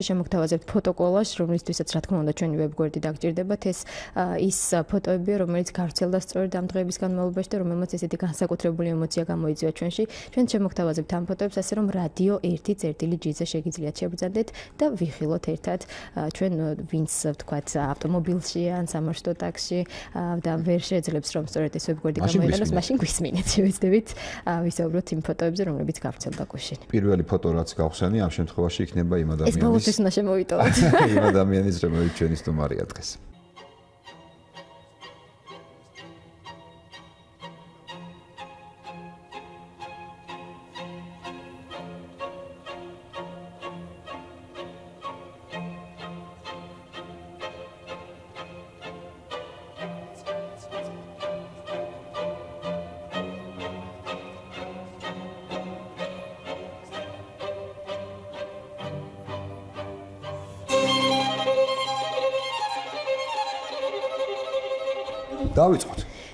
შემოგთავაზებთ ფოტოკოლაჟს, რომლისთვისაც რა თქმა უნდა ჩვენი ვებგვერდი დაგჭირდებათ ეს ის ფოტოები, რომელიც გავრცელდა სწორედ ამ დღეების განმავლობაში და რომელმაც ესეთი განსაკუთრებული ემოცია გამოიწვია ჩვენში. ჩვენ შემოგთავაზებთ ამ ფოტოებს ასე რომ რადიო 1.წერტილი-G-ზე შეგიძლიათ შევბრძანდეთ და ვიხილოთ ერთად ჩვენ ვინც ვთქვათ ავტომობილში ან სამარშრუტო ტაქსში და ვერ შეძლებს რომ სწორედ ეს ვებგვერდი გამოიყენოს, მაშინ გვისმინეთ, შევეცდებით ვისაუბროთ იმ ფოტოებზე, რომლებიც გავრცელდა გუშინ. პირველი ფოტო რაც გავხსენი ამ შემთხვევაში იქნება იმ ადამიანის. ეს ბოლოს ეს უნდა შემოვიტოვოთ. იმ ადამიანის, რომელიც ჩვენი სტუმარია დღეს.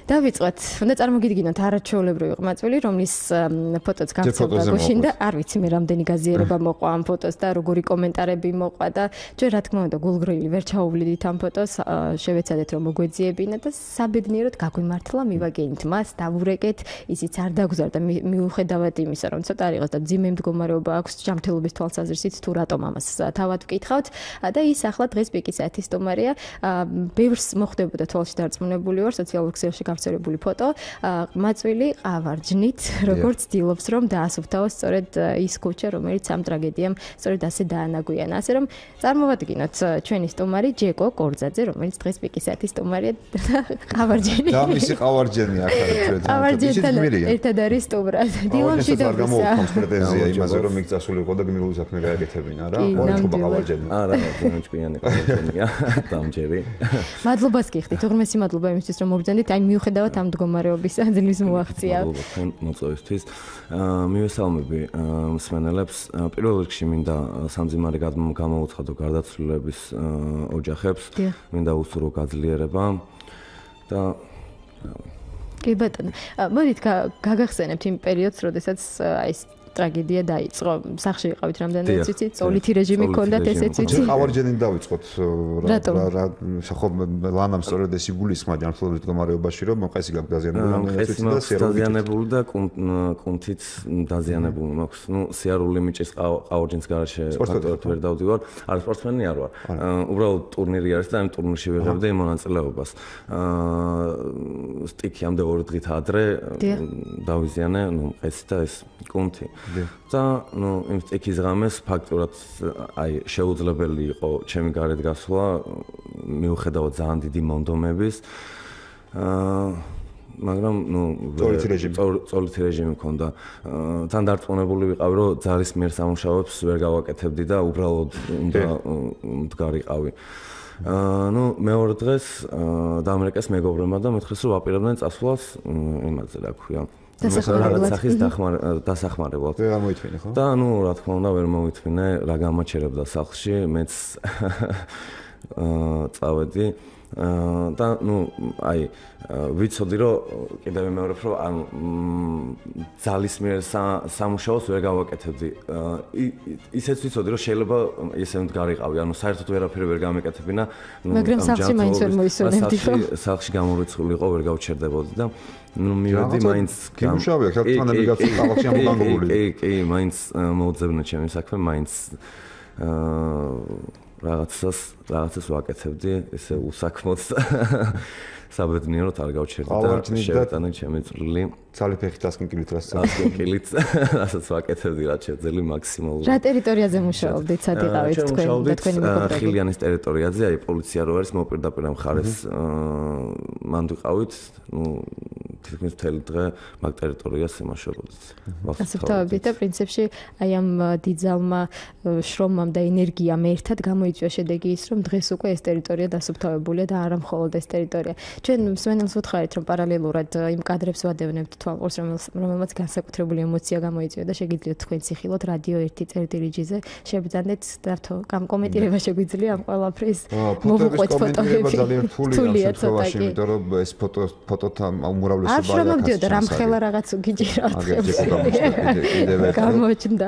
დავიწყოთ. უნდა წარმოგიდგინოთ არაჩვეულებრივი ყმაწვილი, რომლის ფოტოც გავცელდა გუშინ და არ ვიცი მე რამდენი გაზიარება მოყვა ამ ფოტოს და როგორი კომენტარები მოყვა და ჩვენ რა თქმა უნდა გულგრილი ვერ ჩაუვლიდით ამ ფოტოს, შევეცადეთ რომ მოგვეძიებინა და საბედნიეროდ გაგვიმართლა მივაგენით მას, დავურეკეთ, ისიც არ დაგზარდა მიუხედავად იმისა, რომ ცოტა არ იყოს და ძიმე მდგომარეობა აქვს ჯანმრთელობის თვალსაზრისით თუ რატომ ამას თავად ვკითხავთ და ის ახლა დღეს პიკის საათის სტუმარია. ბევრს მოხდებოდა თვალში დარწმუნებული ვარ სოციალურ ქსელში გავრცელებული ფოტო, ყმაწვილი ყავარჯნით, როგორც ცდილობს რომ დაასუფთავოს სწორედ ის ქუჩა, რომელიც ამ ტრაგედიამ სწორედ ასე დაანაგვიანა. ასე რომ წარმოვადგინოთ ჩვენი სტუმარი ჯეკო კორძაძე, რომელიც დღეს პიკის საათის სტუმარია და ყავარჯნი. და მისი ყავარჯენი ახლა ჩვენ ყავარჯენთან ერთად არის სტუმრად. დილომში და გამოვხმოს პრეტენზია იმაზე რომ იქ წასულიყო და გმირული საქმე გაეკეთებინა რა. ორი ყავარჯენი. არა, ჩვენი ყავარჯენია. დამჯერი. მადლობას გიხდით. უღრმესი მადლობა იმისთვის რომ მობრძანდით. აი მიუხედავად ამ მდგომარეობისა ძლივს მოაღწია. მადლობა თქვენ მოწვევისთვის. მივესალმები მსმენელებს. პირველ რიგში მინდა სამძიმარი გამოუცხადო გარდაცვლილების ოჯახებს. მინდა უსურვო გაძლიერება და კი ბატონო. მოდით გაგახსენებთ იმ პერიოდს, როდესაც აი ეს ტრაგედია დაიწყო. სახში იყავით რამდენადაც ვიცი, წოლითი რეჟიმი ჰქონდათ ესეც ვიცი. ყავარჯენით დავიწყოთ რა ხო ლანამ სწორედ ეს იგულისხმა ჯანმრთელობის მდგომარეობაში რომ მყესი დაზიანებული და კუნთით დაზიანებული მაქვს. ნუ სიარული მიჭის ყავარჯნის garaშე ფაქტორად ვერ დავდივარ. არა სპორტსმენი არ ვარ. უბრალოდ ტურნირი არის და ამ ტურნირში ვიღებდი მონაწილეობას. სტიკი ამდე 2 დღით ადრე დავიზიანე, ნუ მყესი და ეს კუნთი. და ნუ იმ სტიქის ღამეს ფაქტურად აი შეუძლებელი იყო ჩემი გარეთ გასვლა მიუხედავად ძალიან დიდი მონდომების მაგრამ ნუ წოლითი რეჟიმი მქონდა თან დარწმუნებული ვიყავი რომ ძალის მიერ სამუშაოებს ვერ გავაკეთებდი და უბრალოდ უნდა მდგარიყავი ნუ მეორე დღეს დაამერიკეს მეგობრებმა და მეთქეს რომ ვაპირებდნენ წასვლას იმაზე რა ქვია სახის დასახმარებლად. ვერ გამოითვინე ხო? და ნუ რა თქმა უნდა ვერ მოვითვინე, რა გამაჩერებდა სახლში, მეც წავედი და ნუ აი ვიცოდი რომ კიდევ ვიმეორებ რომ ან ძალის მიერ სამუშაოს ვერ გავაკეთებდი. ისეც ვიცოდი რომ შეიძლება ესე მდგარიყავი, ანუ საერთოდ ვერაფერი ვერ გამეკეთებინა. მაგრამ სახლში მაინც ვერ მოისვენებდი ხო? სახლში გამორიცხული იყო, ვერ გავჩერდებოდი და ნუ მივედი მაინც გიმუშავია ქართლანები გაწევ სახლში ამ განგებული. კი, მაინც მოუძებნა ჩემი საქმე, მაინც რაღაცას ვაკეთებდი, ესე უსაქმოდ საბედნიეროდ არ გავჩერდი და შევეტანე ჩემი წვლილი. ძალიფეხით 100 კილით რას 100 კილით რასაც ვაკეთებდი, რაც შეძელი მაქსიმალურად. რა ტერიტორიაზე მუშაობდით, სად იყავით თქვენ და თქვენი მეგობრები? ხილიანის ტერიტორიაზე, აი პოლიცია რო არის, მოპირდაპირ მხარეს მანდ ვიყავით, ნუ თითქმის მთელი დღე მაგ ტერიტორიას იმუშავებდით. ასუფთავებით და პრინციპში აი ამ დიდძალმა შრომამ და ენერგიამ ერთად გამოიწვია შედეგი ის, რომ დღეს უკვე ეს ტერიტორია დასუფთავებულია და არა მხოლოდ ეს ტერიტორია. ჩვენ მსმენელს ვუთხარით, რომ პარალელურად იმ კადრებს ვადევნებთ თვალყურს, რომელმაც განსაკუთრებული ემოცია გამოიწვია და შეგიძლიათ თქვენ ციხილოთ რადიო 1.G-ზე შევბრძანდეთ და კომენტირება შეგვიძლია ამ ყველაფრის მოვუყვეთ ფოტოები. ძალიან რთულია, იმიტომ რომ ეს ფოტოთა უმრავლესობა არ მომდიოდა რამხელა რაღაც გიჭირავთ. გამოჩნდა.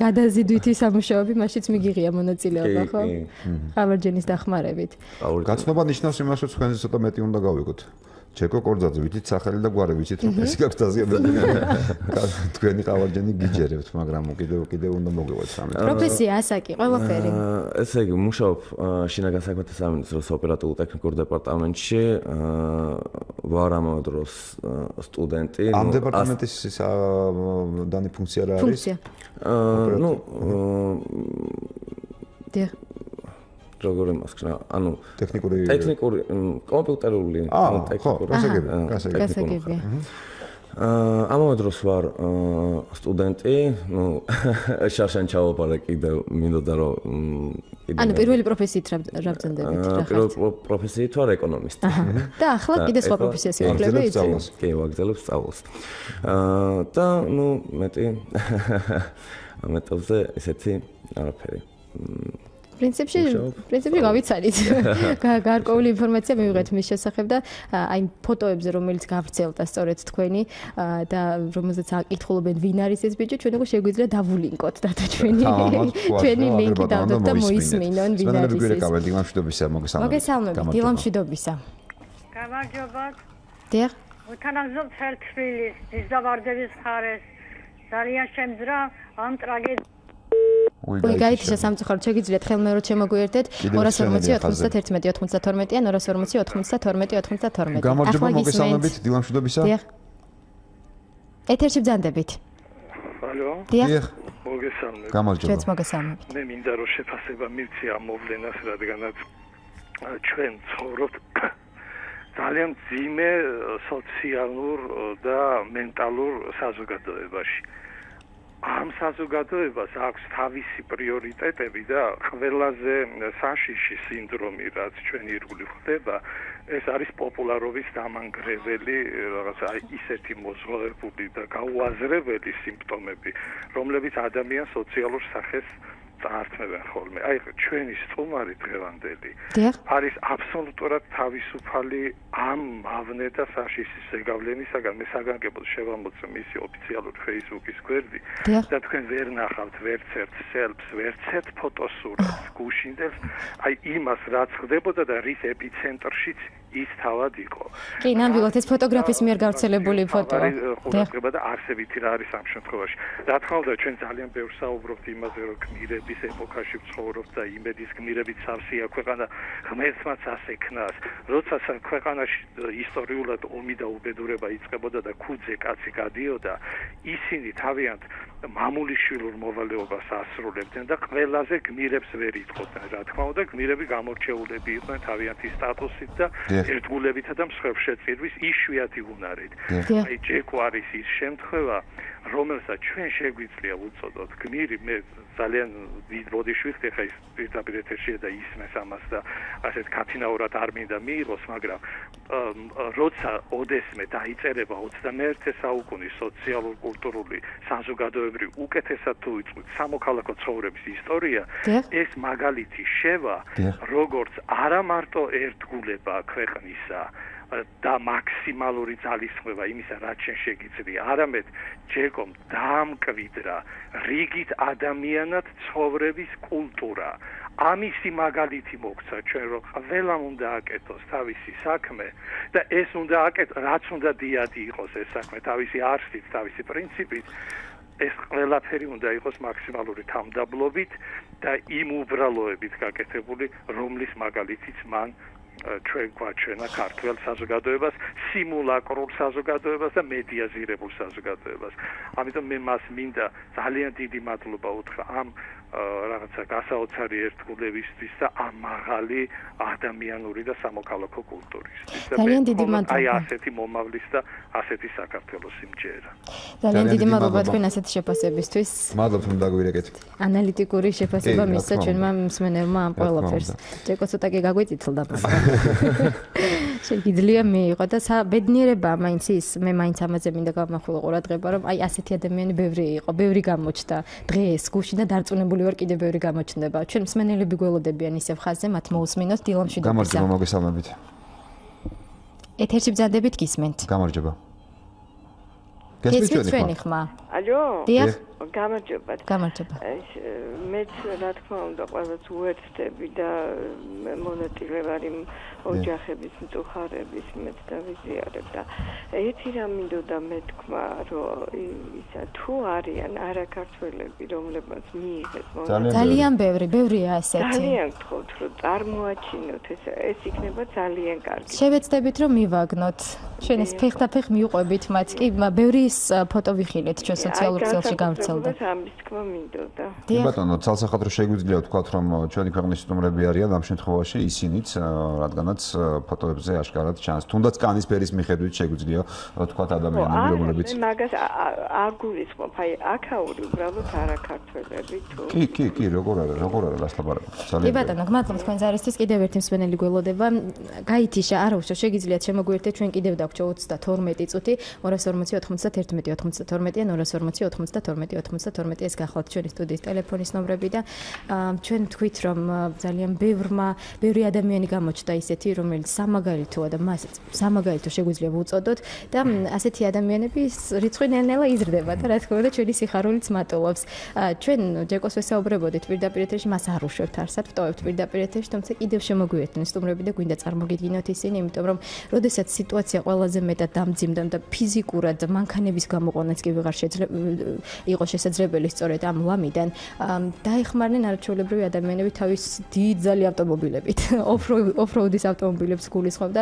გადაზიდვითი სამუშაოები მაშინც მიგიღია მონაწილეობა, ხო? ყავარჯენის დახმარებით. გაცნობა ნიშნავს იმას, რომ თქვენ ცოტა მეტი უნდა გავიგოთ. ჩეკო კორძაძე, ვიცით სახელი და გვარი, ვიცით რომ ეს გაქვს დაზიანებული. თქვენი ყავარჯენი გიჯერებთ, მაგრამ კიდევ უნდა მოგივოთ სამი. პროფესია ასაკი, ყველაფერი. ესე იგი, მუშაობ შინაგან საქმეთა სამინისტროს ოპერატიულ ტექნიკურ დეპარტამენტში, ვარ ამავე დროს სტუდენტი. ამ დეპარტამენტის დანი ფუნქცია რა არის? როგორი მასკრა, ანუ ტექნიკური კომპიუტერული გასაგებია. ამავე დროს ვარ სტუდენტი, შარშან ჩავაბარე კიდევ მინდოდა რომ ანუ პირველი პროფესიით რა ბრძანდებით რა ხართ? პირველი პროფესიით ვარ ეკონომისტი. და ახლა კიდე სხვა პროფესიას იღებები იცით? კი, ვაგრძელებ სწავლას. და მეტებზე ესეთი არაფერი. პრინციპში გავიცანით. გარკვეული ინფორმაცია მივიღეთ მის შესახებ და აი ფოტოებზე რომელიც გავრცელდა სწორედ თქვენი და რომელზეც აკითხულობენ ვინ არის ეს ბიჭი, ჩვენ უკვე შეგვიძლია დავულინკოთ და ჩვენი ლინკი დავდოთ და მოისმინონ ვინ არის ეს. მოგესალმებით, დილამშვიდობისა. გამარჯობათ. დიახ. უთანაგზობთ ხელთბილის დიზავარდების მხარეს. ძალიან შემძრა ამ ტრაგედიას გაითიშა სამწუხაროდ შეგიძლიათ ხელმეოროდ შემოგვიერთეთ 240 91 92 ან 240 92 92. გამარჯობა, მოგესალმებით, დილამშვიდობისა. დიახ. ეთერში ბრძანდებით. ალო. დიახ. მოგესალმებით. გამარჯობა. ჩვენც მოგესალმებით. მე მინდა რომ შეფასება მივცე ამ მოვლენას, რადგანაც ჩვენ ცხოვრობთ ძალიან ძიმე სოციალურ და მენტალურ საზოგადოებაში. ამ საზოგადოებას აქვს თავისი პრიორიტეტები და ყველაზე საშიში სინდრომი, რაც ჩვენი ირგვლივ ხდება, ეს არის პოპულარობის დამანგრეველი, რაღაც ისეთი მოზღოლებული და გაუაზრებელი სიმპტომები, რომლებიც ადამიანს სოციალურ სახეს წაართმევენ ხოლმე. აი ჩვენი სტუმარი დღევანდელი არის აბსოლუტურად თავისუფალი ამ მავნე და საშიშის ზეგავლენისაგან. მე საგანგებოდ შევამოწმე მისი ოფიციალური Facebook-ის გვერდი და თქვენ ვერ ნახავთ ვერც ერთ სელფს, ვერც ერთ ფოტოსურათს, გუშინდელს, აი იმას რაც ხდებოდა და რის ეპიცენტრშიც ის თავად იყო. კი, ნამდვილად ეს ფოტოგრაფის მიერ გავრცელებული ფოტოა. ყურადღება და არსებითი რა არის ამ შემთხვევაში. რა თქმა უნდა, ჩვენ ძალიან ბევრს საუბრობთ იმაზე, რომ გმირების ეპოქაში ვცხოვრობთ და იმედის გმირებით სავსეა ქვეყანა, ღმერთმაც ასექნას. როცა ქვეყანაში ისტორიულად ომი და უბედურება იწყებოდა და ქუძე კაცი გადიოდა, ისინი თავიანთ მამულიშვილურ მოვალეობას ასრულებდნენ და ყველაზე გმირებს ვერ იტყოდნენ. რა თქმა უნდა, გმირები გამორჩეულები იყვნენ თავიანთი სტატუსით და ერთგულებითა და მსხვერპლ შეწირვის იშვიათი უნარით. აი ჯეკ არის ის შემთხვევა, რომელსაც ჩვენ შეგვიძლია ვუწოდოთ გმირი. მე ძალიან დიდ ბოდიში ვიხდი, ხა ის პირდაპირ ეთერშია და ისმეს ამას და ასეთ კათინაურად არ მინდა მიიღოს, მაგრამ როცა ოდესმე დაიწერება 21 საუკუნის სოციალურ-კულტურული საზოგადოებრივი უკეთესად თუ ვიწყოთ სამოქალაქო ცხოვრების ისტორია, ეს მაგალითი შევა, როგორც არა მარტო ერთგულება ქვეყნისა და მაქსიმალური ძალისხმევა იმისა, რაც შენ შეგიძლია, არამედ ჯეკომ დაამკვიდრა რიგით ადამიანად ცხოვრების კულტურა. ამისი მაგალითი მოგცა ჩვენ, რომ ყველამ უნდა აკეთოს თავისი საქმე და ეს უნდა აკეთოს, რაც უნდა დიადი იყოს ეს საქმე, თავისი არსით, თავისი პრინციპით. ეს ყველაფერი უნდა იყოს მაქსიმალური თავმდაბლობით და იმ უბრალოებით გაკეთებული, რომლის მაგალითიც მან ჩვენ გვაჩვენა ქართულ საზოგადოებას, სიმულაკრულ საზოგადოებას და მედიაზირებულ საზოგადოებას. ამიტომ მე მას მინდა ძალიან დიდი მადლობა უთხრა ამ რაღაცა გასაოცარი ერთგულებისთვის და ამ მაღალი ადამიანური და სამოქალაქო კულტურისთვის. ძალიან დიდი მადლობა. აი ასეთი მომავლის და ასეთი საქართველოს სიმჯერა. ძალიან დიდი მადლობა თქვენ ასეთი შეფასებისთვის. მადლობთ რომ დაგვირეკეთ. ანალიტიკური შეფასება მისცა ჩვენმა მსმენელმა ამ ყველაფერს. ჯეკო ცოტა კი გაგვიწითლდა. შეიძლება მიიღო და ბედნიერება მაინც ის, მე მაინც ამაზე მინდა გავმახვილო ყურადღება, რომ აი ასეთი ადამიანი ბევრი იყო, ბევრი გამოჩნდა დღეს გუშინ და დარწმუნებული ვარ კიდე ბევრი გამოჩნდება. ჩვენ მსმენელები გველოდებიან ისევ ხაზზე, მათ მოусმინოთ დილამშვიდობისა. გამარჯობა, მოგესალმებით. ეთერში ბრძანდებით გისმენთ. გამარჯობა. გესმით ჩვენი ხმა? ალო? დიახ. გამარჯობა. გამარჯობა. მეც რა თქმა უნდა ყველას უერთდები და მონაწილე ვარ იმ ოჯახების მწუხარების მეც დავიზიარებ და ერთი რამ მინდოდა მეთქმა რომ ისა თუ არიან არაქართველები რომლებმაც მიიღეს ძალიან ბევრია ესეთი. ძალიან გთხოვთ რომ წარმოაჩინოთ ეს იქნება ძალიან კარგი. შევეცდებით რომ მივაგნოთ. ჩვენ ეს ფეხდაფეხ მივყვებით მათ კი ბევრი ფოტო ვიხილეთ ჩვენ სოციალურ ქსელში გავრცელდა. ამის თქმა მინდოდა. ბატონო, ცალსახადრო შეგვიძლია ვთქვათ რომ ჩვენი ქვეყნის სტუმრები არიან ამ შემთხვევაში ისინიც რადგანაც ფოტოებზე აშკარად ჩანს. თუნდაც კანის ფერის მიხედვით შეგვიძლია ვთქვათ ადამიანები რომლებიც მაგას არ გულისხმობ, აი აქაური უბრალოდ არაქართველები თუ კი, როგორ არა ლასლაბარაკო. კი ბატონო, გმადლობთ თქვენ ზარისთვის კიდევ ერთი მსმენელი გველოდება. გაითიშა, არა უშო, შეგიძლიათ შემოგვიერთდეთ ჩვენ კიდევ დაგვჭო 32 წუთი 240 91 92 ან 240 92 ეს გახლავთ ჩვენი სტუდიის ტელეფონის ნომრები და ჩვენ თქვით რომ ძალიან ბევრი ადამიანი გამოჩნდა ისეთი რომელიც სამაგალითოა და მას სამაგალითო შეგვიძლია ვუწოდოთ და ასეთი ადამიანების რიცხვი ნელ-ნელა იზრდება და რა თქმა უნდა ჩვენი სიხარულიც მატულობს. ჩვენ ჯეკოს ვესაუბრებოდით პირდაპირ ეთერში, მას არ უშვებთ არსად, ვტოვებთ პირდაპირ ეთერში, თუმცა კიდევ შემოგვიერთდნენ სტუმრები და გვინდა წარმოგიდგინოთ ისინი, იმიტომ რომ როდესაც სიტუაცია ყველაზე მეტად დამძიმდა და ფიზიკურად მანქანების გამოყენაც კი ვეღარ იყო შესაძლებელი სწორედ ამ ლამიდან დაეხმარნენ არაჩვეულებრივი ადამიანები თავის დიდძალი ავტომობილებით, ოფროუდის ავტომობილებს გულისხმობ და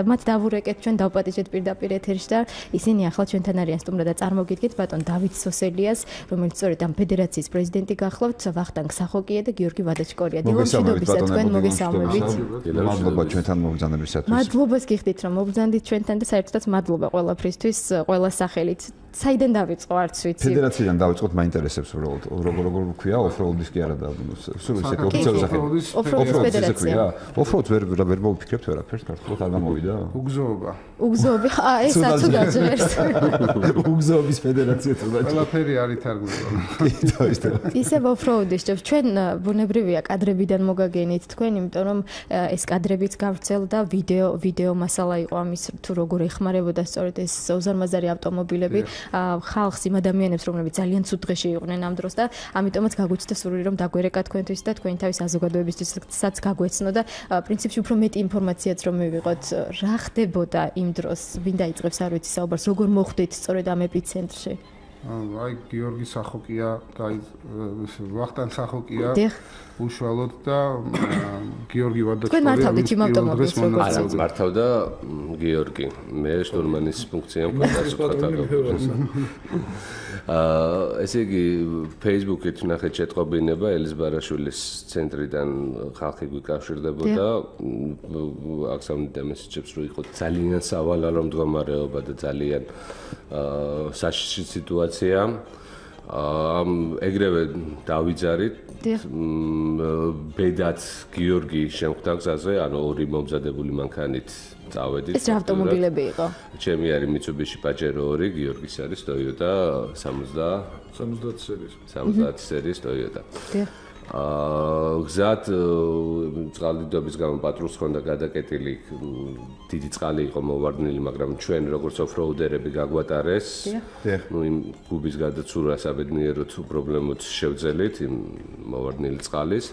მათ დავურეკეთ ჩვენ დავპატიჟეთ პირდაპირ ეთერში და ისინი ახლა ჩვენთან არიან სტუმრად და წარმოგიდგეთ ბატონ დავით სოსელიას, რომელიც სწორედ ამ ფედერაციის პრეზიდენტი გახლავთ, ვახტანგ სახოკია და გიორგი ვადაჩკორია. დილომშვიდობისა თქვენ მოგესალმებით. მადლობა ჩვენთან მობრძანებისათვის. მადლობას გიხდით რომ მობრძანდით ჩვენთან და საერთოდაც მადლობა ყველაფრისთვის, ყველა სახელით. საიდან დავიწყო არც ვიცი. ფედერაციიდან დავიწყოთ, მაინტერესებს უბრალოდ. როგორ ვქვია, ოფროუდის კი არა და სულ ისეთი ოფიციალური სახელი. ოფროუდის ფედერაცია. ოფროუდს ვერ მოვიფიქრებთ ვერაფერს, ქართულად არ გამოვიდა. უგზოობა. ესაც თუ გაჭერს. უგზოობის ფედერაცია თუ გაჭერს. ყველაფერი არ ითარგმნება. ისევ ოფროუდის ჭებს. ჩვენ ბუნებრივია კადრებიდან მოგაგენით თქვენ, იმიტომ რომ ეს კადრებიც გავრცელდა, ვიდეო მასალა იყო ამის თუ როგორ ეხმარებოდა სწორედ ეს უზარმაზარი ავტომობილები. ხალხს იმ ადამიანებს რომლებიც ძალიან ცუდ დღეში იყვნენ ამ დროს და ამიტომაც გაგვიჩნდა სურვილი რომ დაგვერეკა თქვენთვის და თქვენი თავის საზოგადოებისთვისაც გაგვეცნო და პრინციპში უფრო მეტი ინფორმაციაც რომ მივიღოთ რა ხდებოდა იმ დროს ვინ დაიწყებს არ ვიცი საუბარს როგორ მოხვდით სწორედ ამ ეპიცენტრში აი გიორგი სახოკია ვახტანგ სახოკია უშუალოდ და გიორგი ვადაჩკორია თქვენ მართავდით იმ ავტომობილს როგორც მართავდა გიორგი მე შტურმანის ფუნქცია მქონდა ესე იგი Facebook-ით ნახეთ შეტყობინება ელის ბარაშვილის ცენტრიდან ხალხი გვიკავშირდებოდა აქსავნიდა მესეჯებს რომ იყო ძალიან სავალალო მდგომარეობა და ძალიან საშიში სიტუაცია ეგრევე დავიძარით ბედად გიორგი შემხვდა გზაზე ანუ ორი მომზადებული მანქანით წავედით ეს რა ავტომობილები იყო ჩემი არის Mitsubishi Pajero 2 გიორგის არის Toyota 70 სერიის Toyota გზად წყალდიდობის გამო პატრულს ხონდა გადაკეტილი დიდი წყალი იყო მოვარდნილი მაგრამ ჩვენ როგორც ოფროუდერები გაგვატარეს ნუ იმ გუბის გადაცურვას აბედნიეროდ პრობლემოთ შევძელით იმ მოვარდნილი წყალის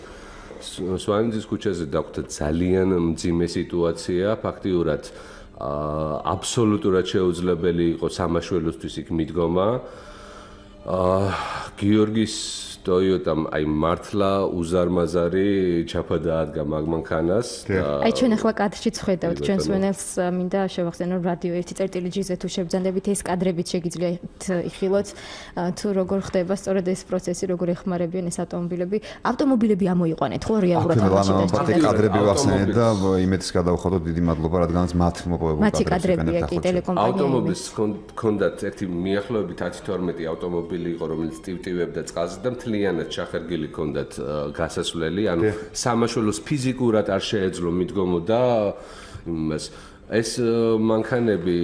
სვანიძის ქუჩაზე დაგვხვდა ძალიან მძიმე სიტუაცია ფაქტიურად აბსოლუტურად შეუძლებელი იყო სამაშველოსთვის იქ მიდგომა გიორგის Toyota-მ აი მართლა უზარმაზარი ჩაფადაადგა მაგმანქანას აი ჩვენ ახლა კადრშიც ხედავთ ჩვენს მენელს მინდა შევახსენო რადიო 1.G-ზე თუ შევძანდებით ეს კადრებით შეგიძლიათ იხილოთ თუ როგორ ხდება სწორედ ეს პროცესი როგორ ეხმარებიან ეს ავტომობილები ამოიყვანეთ ხო რეალურად ამაში კადრები ვახსენეთ და იმედს გადავხადოთ დიდი მადლობა რადგანაც მათ მოპოვებულ მათი კადრებია კი ტელეკომპანიები ავტომობილს ჰქონდათ ერთი მიახლოებით 10-12 ავტომობილი იყო რომელიც ტივტივებდა წყალზე და ლიანად ჩახერგილი ჰქონდათ გასასვლელი, ანუ სამაშველოს ფიზიკურად არ შეეძლო მიდგომოდა იმას. ეს მანქანები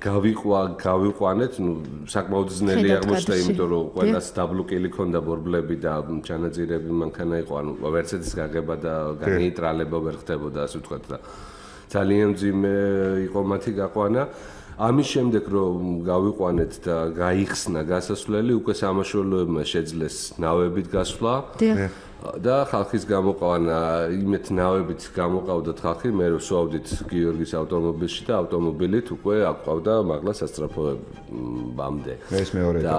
გავიყვანეთ, ნუ საკმაოდ ძნელი აღმოჩნდა, იმიტომ რომ ყველას დაბლოკილი ჰქონდა ბორბლები და ჩანაძირები მანქანა იყო, ანუ ვერცეთის გაგება და განეიტრალება ვერ ხდებოდა, ასე ვთქვათ და ძალიან მძიმე იყო მათი გაყვანა. ამის შემდეგ რომ გავიყვანეთ და გაიხსნა გასასვლელი, უკვე სამაშველოებმა შეძლეს ნავებით გასვლა. და ხალხის გამოყვანა, იმეთ ნავებით გამოყავდათ ხალხი, მე ვსვავდით გიორგის ავტომობილში და ავტომობილით უკვე აყვავდა მაღლა სასწრაფოებამდე. ეს მეორე ეტაპი. და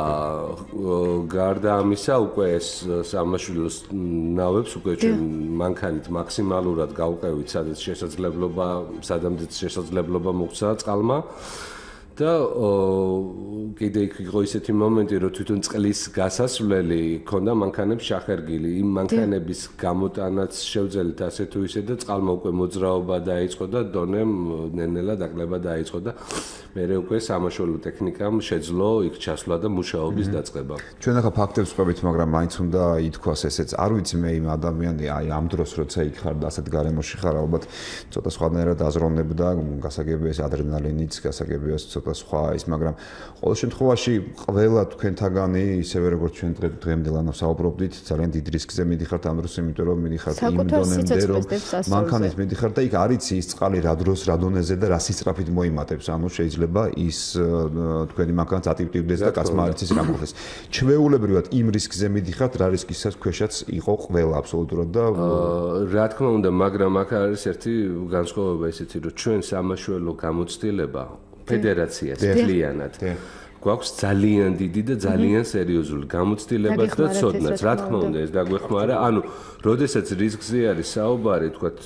გარდა ამისა, უკვე ეს სამაშველოს ნავებს უკვე ჩვენ მანქანით მაქსიმალურად გავყევით, სადაც შესაძლებლობა მოგვცა წყალმა. და კიდე იქ იყო ისეთი მომენტი, რომ თვითონ წყლის გასასვლელი ქონდა მანქანებს შახერგილი. იმ მანქანების გამოტანაც შევძელით ასე თუ ისე და წყალმა უკვე მოძრაობა დაიწყო და დონემ ნელ-ნელა დაკლება დაიწყო და მერე უკვე სამაშველო ტექნიკამ შეძლო იქ ჩასვლა და მუშაობის დაწყება. ჩვენ ახლა ფაქტებს ვყვებით, მაგრამ მაინც უნდა ითქვას ესეც. არ ვიცი მე იმ ადამიანი, აი ამ დროს როცა იქ ხარ და ასეთ გარემოში ხარ, ალბათ ცოტა სხვანაირად აზროვნებდა, გასაგებია ეს ადრენალინიც, გასაგებია ცოტა სხვა ის, მაგრამ ყოველ შემთხვევაში ყველა თქვენთაგანი, ისევე როგორც ჩვენ დღემდე ლანავს საუბრობდით, ძალიან დიდ რისკზე მიდიხართ ამ დროს, იმიტომ რომ მიდიხართ იმ დონემდე, რომ მანქანით მიდიხართ და იქ არ იცი ის წყალი რა დროს, რა დონეზე და რა სისწრაფით მოიმატებს. ანუ შეიძლება ის თქვენი მანქანაც ატივტივდეს და კაცმა არ იცის რა მოხდეს. ჩვეულებრივად იმ რისკზე მიდიხართ, რა რისკისაც ქვეშაც იყო ყველა აბსოლუტურად და რა თქმა უნდა, მაგრამ აქ არის ერთი განსხვავება ისეთი, რომ ჩვენ სამაშველო გამოცდილება ფედერაციას ძალიანად გვაქვს ძალიან დიდი და ძალიან სერიოზული გამოცდილებაც და ცოდნაც. რა თქმა უნდა, ეს დაგვეხმარა. ანუ, როდესაც რისკზე არის საუბარი, თქვათ,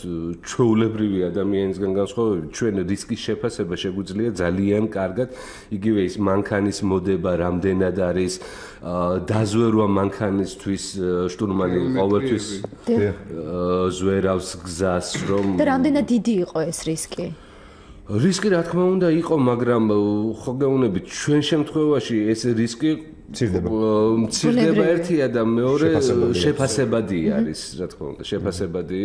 ჩვეულებრივი ადამიანისგან განსხვავებით, ჩვენ რისკის შეფასება შეგვიძლია ძალიან კარგად, იგივე ის მანქანის მოდება რამდენად არის, დაზვერვა მანქანისთვის შტურმანი ყოველთვის ზვერავს გზას, რომ და რამდენად დიდი იყო ეს რისკი? რისკი რა თქმა უნდა იყო, მაგრამ ხო გეუბნებით, ჩვენ შემთხვევაში ეს რისკი მცირდება ერთია და მეორე შეფასებადი არის, რა თქმა უნდა, შეფასებადი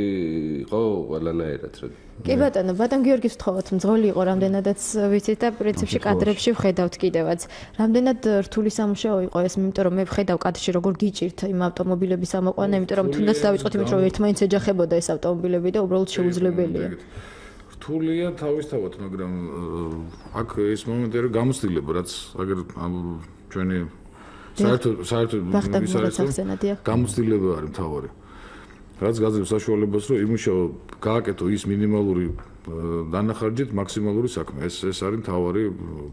იყო ყველანაირად. კი ბატონო, ბატონ გიორგის ვთხოვოთ, მძღოლი იყო რამდენადაც ვიცით და პრინციპში კადრებში ვხედავთ კიდევაც. რამდენად რთული სამუშაო იყო ეს, იმიტომ რომ მე ვხედავ კადრში როგორ გიჭირთ იმ ავტომობილების ამოყვანა, იმიტომ რომ თუნდაც დავიწყოთ იმით, რომ ერთმანეთს ეჯახებოდა ეს ავტომობილები და უბრალოდ შეუძლებელია. რთულია თავისთავად, მაგრამ აქ ეს მომენტი არის გამოცდილება, რაც აგერ ჩვენი საერთოდ გამოცდილება არის მთავარი. რაც გაძლევს საშუალებას, რომ იმუშაო, გააკეთო ის მინიმალური დანახარჯით მაქსიმალური საქმე. ეს არის მთავარი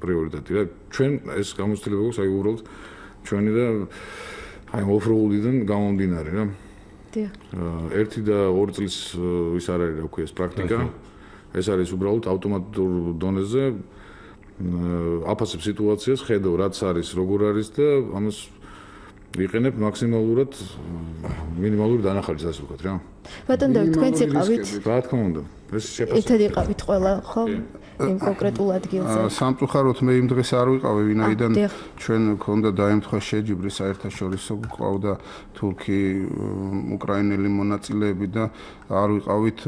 პრიორიტეტი. რა ჩვენ ეს გამოცდილება გვაქვს, აი უბრალოდ ჩვენი და აი ოფროუდიდან გამომდინარე, რა. დიახ. 1 და 2 წლის ის არ არის, რა ვქვია, ეს პრაქტიკა. ეს არის უბრალოდ ავტომატურ დონეზე აფასებ სიტუაციას, ხედავ რაც არის, როგორ არის და ამას ვიყენებ მაქსიმალურად მინიმალური დანახარჯით, ასე ვქოთ, რა. ბატონ დავით, თქვენც იყავით? რა თქმა უნდა, ეს შეფასება. ერთად იყავით ყველა, ხო? იმ კონკრეტულ ადგილზე. სამწუხაროდ მე იმ დღეს არ ვიყავი, ვინაიდან ჩვენ გქონდა დაემთხვა შეჯიბრი საერთაშორისო, გვყავდა თურქი, უკრაინელი მონაწილეები და არ ვიყავით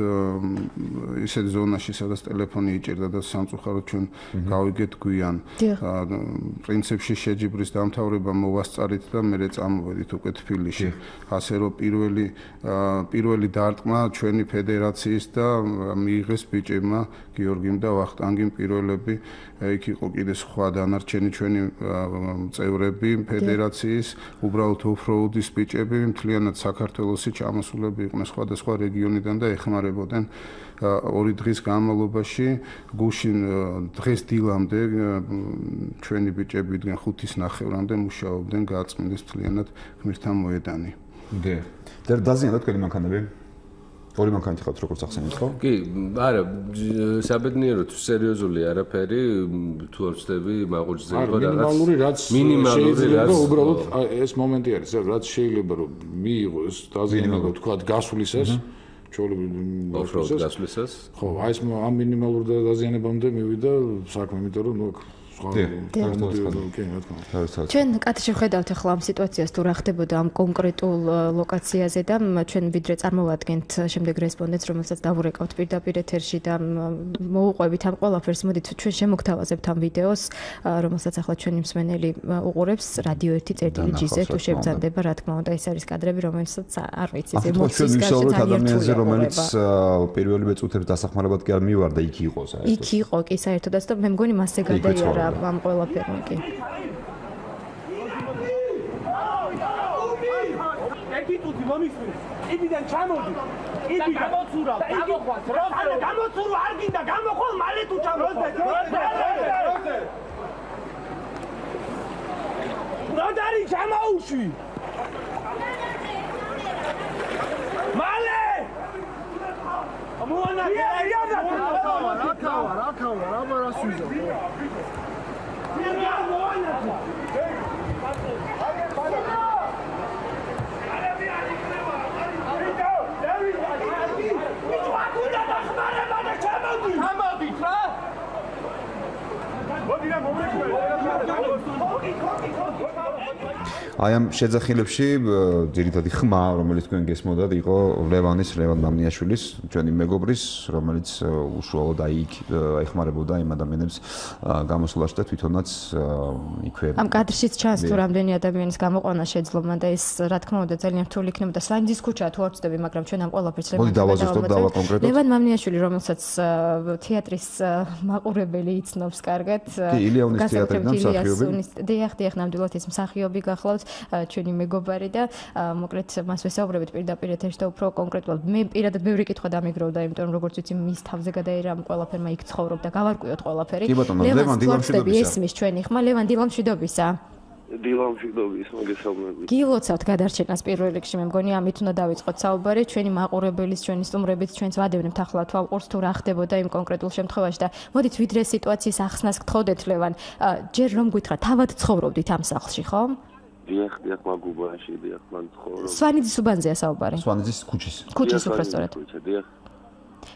ისეთ ზონაში, სადაც ტელეფონი იჭერდა და სამწუხაროდ ჩვენ გავიგეთ გვიან. პრინციპში შეჯიბრის დამთავრება მოვასწარით და მერე წამოვედით უკვე თბილისში. ასე რომ პირველი დარტყმა ჩვენი ფედერაციის და მიიღეს ბიჭებმა გიორგიმ და ვახტანგიმ პირველები. იქ იყო კიდე სხვა დანარჩენი ჩვენი წევრები ფედერაციის, უბრალოდ ოფროუდის ბიჭები, მთლიანად საქართველოსი ჩამოსულები იყვნენ სხვადასხვა რეგიონიდან და ეხმარებოდნენ 2 დღის განმავლობაში. გუშინ დღეს დილამდე ჩვენი ბიჭები იდგენ 5-ის ნახევრამდე მუშაობდნენ, გააწმინდეს მთლიანად გმირთან მოედანი. და დაზიანდა თქვენი მანქანები? ორი მანქანით ხართ როგორც ახსენეთ, ხო? კი, არა, საბედნიეროდ სერიოზული არაფერი, თუ არ ვწდები, მაღუჩზე იყო რაღაც მინიმალური რაც უბრალოდ ეს მომენტი არის, რაც შეიძლება რომ მიიღო ეს დაზიანება, თქვა გასვლისას, ოფროუდ გასვლისას. ხო, აი ეს ამ მინიმალურ დაზიანებამდე მივიდა საქმე, იმიტომ რომ ჩვენ კადრში ვხედავთ ახლა ამ სიტუაციას თუ რა ხდებოდა ამ კონკრეტულ ლოკაციაზე და ჩვენ ვიდრე წარმოვადგენთ შემდეგ რესპონდენტს, რომელსაც დავურეკავთ პირდაპირ ეთერში და მოუყვებით ამ ყველაფერს, მოდით ჩვენ შემოგთავაზებთ ამ ვიდეოს, რომელსაც ახლა ჩვენი მსმენელი უყურებს რადიო 1.წერტილი-ჟ-ზე თუ შეგძანდება, რა თქმა უნდა, ეს არის კადრები, რომელსაც არ ვიცი, ემოციის გარშე ძალიან რთულია, რომელიც პირველივე წუთებს დასახმარებლად კი არ მივარდა, იქ იყო საერთოდ. იქ იყო კი საერთოდაც და მე მგონი მასზე გადაიარა ამ ყველაფერმა კი. ეკიტუთი მომისმის. იდიდან ჩამოდი. იდიდან გამოცურავ. გამოხვას. როზე გამოცურავ არ გინდა გამოხვალ მალე თუ ჩამოდი. როზე. როდარი ჩამოუშვი. მალე. ამოანა. რაკავა, რა სვიზო. აი ამ შეძახილებში ძირითადი ხმა, რომელიც თქვენ გესმოდათ, იყო ლევან მამნიაშვილის, ჩვენი მეგობრის, რომელიც უშუალოდ აი იქ ეხმარებოდა იმ ადამიანებს გამოსვლაში და თვითონაც იქვე. ამ კადრშიც ჩანს თუ რამდენი ადამიანის გამოყვანა შეძლო და ეს რა თქმა უნდა ძალიან რთული იქნება და სლანძის ქუჩა თუ არ ვწდები, მაგრამ ჩვენ ამ ყველაფერს დავავაზოთ. ლევან მამნიაშვილი, რომელსაც თეატრის მაყურებელი იცნობს კარგად. კი, ილიანის თეატრიდან მსახიობი. დიახ, ნამდვილად ის მსახიობი გახლავთ. ჩვენი მეგობარი და მოკლედ მას ვესაუბრებით პირდაპირ ეთერში და უფრო კონკრეტულად მე პირადად ბევრი კითხვა დამიგროვდა, იმიტომ რომ როგორც ვიცი მის თავზე გადაერა ამ ყველაფერმა იქ ცხოვრობდა, გავარკვიოთ ყველაფერი. ლევან დილამშვიდობისა. ესმის ჩვენი ხმა ლევან დილამშვიდობისა. დილამშვიდობის მოგესალმებით. გილოცავთ გადარჩენას პირველ რიგში, მე მგონი ამით უნდა დავიწყოთ საუბარი, ჩვენი მაყურებლის, ჩვენი სტუმრებით, ჩვენს ვადევნებთ ახლა თვალყურს თუ რა ხდებოდა იმ კონკრეტულ შემთხვევაში და მოდით ვიდრე სიტუაციის ახსნას გთხოვდეთ ლევან, ჯერ რომ გითხრა, თავად ცხოვრობდით ამ სახლში, ხო? დიახ, მაგუბაში, მან ცხოვრობ. სვანიძის უბანზეა საუბარი. სვანიძის ქუჩის. ქუჩის უბრალოდ.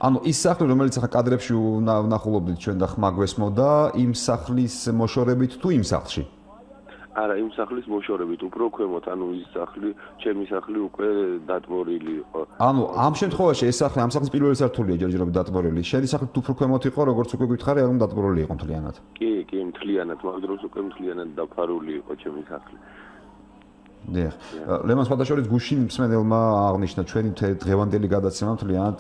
ანუ ის სახლი, რომელიც ახლა კადრებში ვნახულობდით ჩვენ და ხმა გვესმოდა, იმ სახლის მოშორებით თუ იმ სახლში? არა, იმ სახლის მოშორებით, უფრო ქვემოთ, ანუ ის სახლი, ჩემი სახლი უკვე დატბორილი იყო. ანუ ამ შემთხვევაში ეს სახლი, ამ სახლის პირველი სართულია ჯერჯერობით დატბორილი. შენი სახლი თუ უფრო ქვემოთ იყო, როგორც უკვე გითხარი, ანუ დატბორილი იყო მთლიანად. კი, მთლიანად, მაგ დროს უკვე მთლიანად დაფარული იყო ჩემი სახლი. დიახ. ლევან სხვადასხვა გუშინ მსმენელმა აღნიშნა ჩვენი დღევანდელი გადაცემა მთლიანად